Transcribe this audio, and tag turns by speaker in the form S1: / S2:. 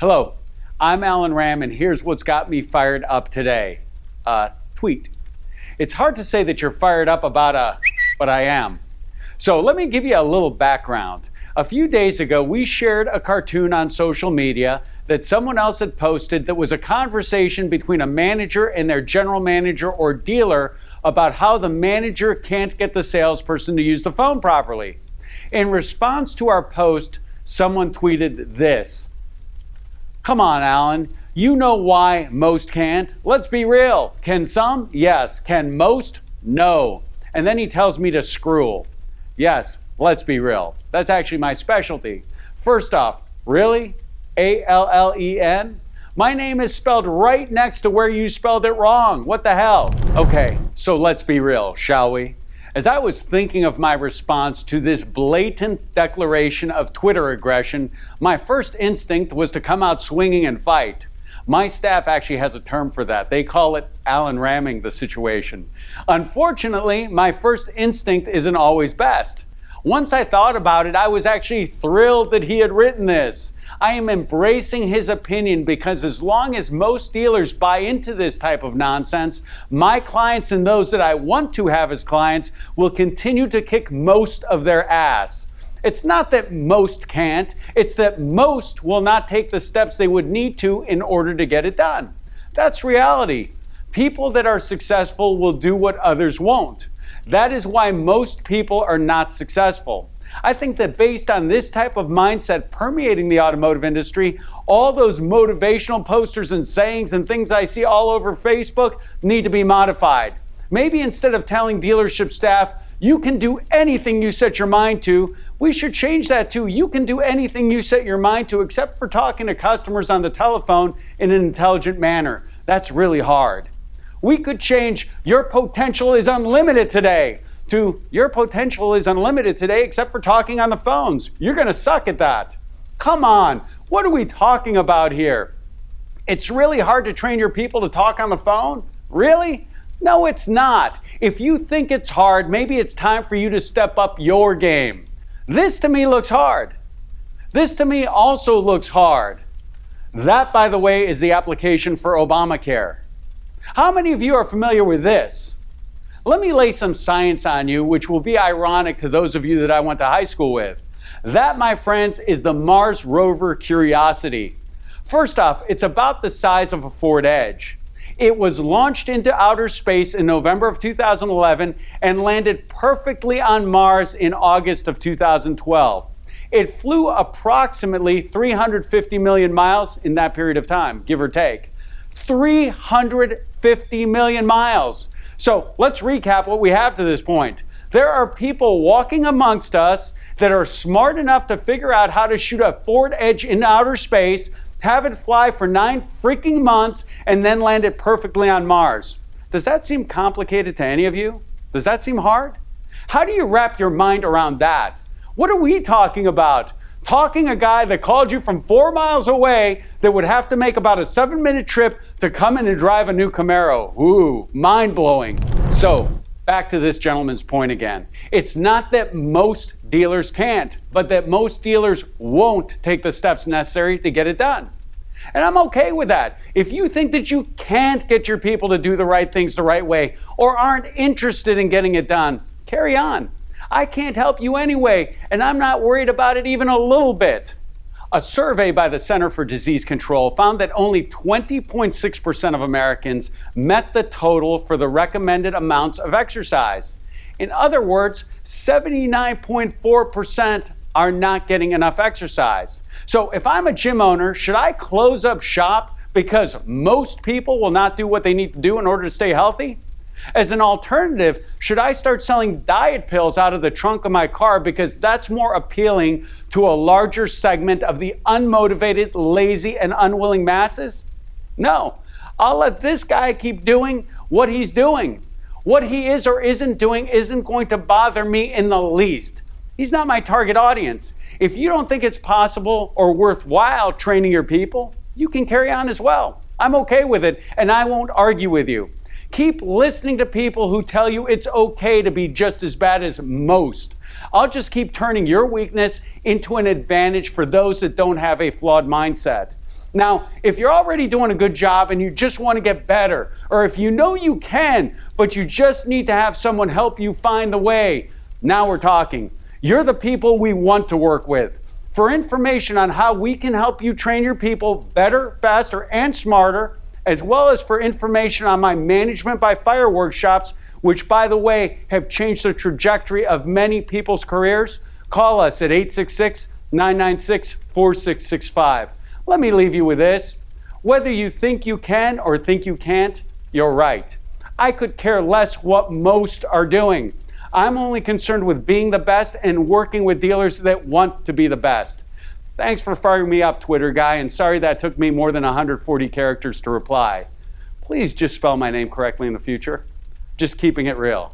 S1: Hello, I'm Alan Ram, and here's what's got me fired up today. Tweet. It's hard to say that you're fired up about but I am. So let me give you a little background. A few days ago, we shared a cartoon on social media that someone else had posted that was a conversation between a manager and their general manager or dealer about how the manager can't get the salesperson to use the phone properly. In response to our post, someone tweeted this. Come on, Alan. You know why most can't. Let's be real. Can some? Yes. Can most? No. And then he tells me to scroll. Yes, let's be real. That's actually my specialty. First off, really? A-L-L-E-N? My name is spelled right next to where you spelled it wrong. What the hell? Okay, so let's be real, shall we? As I was thinking of my response to this blatant declaration of Twitter aggression, my first instinct was to come out swinging and fight. My staff actually has a term for that. They call it Alan ramming the situation. Unfortunately, my first instinct isn't always best. Once I thought about it, I was actually thrilled that he had written this. I am embracing his opinion because as long as most dealers buy into this type of nonsense, my clients and those that I want to have as clients will continue to kick most of their ass. It's not that most can't, it's that most will not take the steps they would need to in order to get it done. That's reality. People that are successful will do what others won't. That is why most people are not successful. I think that based on this type of mindset permeating the automotive industry, all those motivational posters and sayings and things I see all over Facebook need to be modified. Maybe instead of telling dealership staff, you can do anything you set your mind to, we should change that to, you can do anything you set your mind to except for talking to customers on the telephone in an intelligent manner. That's really hard. We could change, your potential is unlimited today, to your potential is unlimited today except for talking on the phones. You're going to suck at that. Come on, what are we talking about here? It's really hard to train your people to talk on the phone? Really? No, it's not. If you think it's hard, maybe it's time for you to step up your game. This to me looks hard. This to me also looks hard. That, by the way, is the application for Obamacare. How many of you are familiar with this? Let me lay some science on you, which will be ironic to those of you that I went to high school with. That, my friends, is the Mars rover Curiosity. First off, it's about the size of a Ford Edge. It was launched into outer space in November of 2011 and landed perfectly on Mars in August of 2012. It flew approximately 350 million miles in that period of time, give or take. 350 million miles. So let's recap what we have to this point. There are people walking amongst us that are smart enough to figure out how to shoot a Ford Edge in outer space, have it fly for 9 freaking months, and then land it perfectly on Mars. Does that seem complicated to any of you? Does that seem hard? How do you wrap your mind around that? What are we talking about? Talking a guy that called you from 4 miles away that would have to make about a 7-minute trip to come in and drive a new Camaro. Ooh, mind-blowing. So, back to this gentleman's point again. It's not that most dealers can't, but that most dealers won't take the steps necessary to get it done. And I'm okay with that. If you think that you can't get your people to do the right things the right way or aren't interested in getting it done, carry on. I can't help you anyway, and I'm not worried about it even a little bit. A survey by the Center for Disease Control found that only 20.6% of Americans met the total for the recommended amounts of exercise. In other words, 79.4% are not getting enough exercise. So if I'm a gym owner, should I close up shop because most people will not do what they need to do in order to stay healthy? As an alternative, should I start selling diet pills out of the trunk of my car because that's more appealing to a larger segment of the unmotivated, lazy, and unwilling masses? No, I'll let this guy keep doing what he's doing. What he is or isn't doing isn't going to bother me in the least. He's not my target audience. If you don't think it's possible or worthwhile training your people, you can carry on as well. I'm okay with it, and I won't argue with you. Keep listening to people who tell you it's okay to be just as bad as most. I'll just keep turning your weakness into an advantage for those that don't have a flawed mindset. Now, if you're already doing a good job and you just want to get better, or if you know you can, but you just need to have someone help you find the way, now we're talking. You're the people we want to work with. For information on how we can help you train your people better, faster, and smarter, as well as for information on my Management by Fire workshops, which, by the way, have changed the trajectory of many people's careers, call us at 866-996-4665. Let me leave you with this. Whether you think you can or think you can't, you're right. I could care less what most are doing. I'm only concerned with being the best and working with dealers that want to be the best. Thanks for firing me up, Twitter guy, and sorry that took me more than 140 characters to reply. Please just spell my name correctly in the future. Just keeping it real.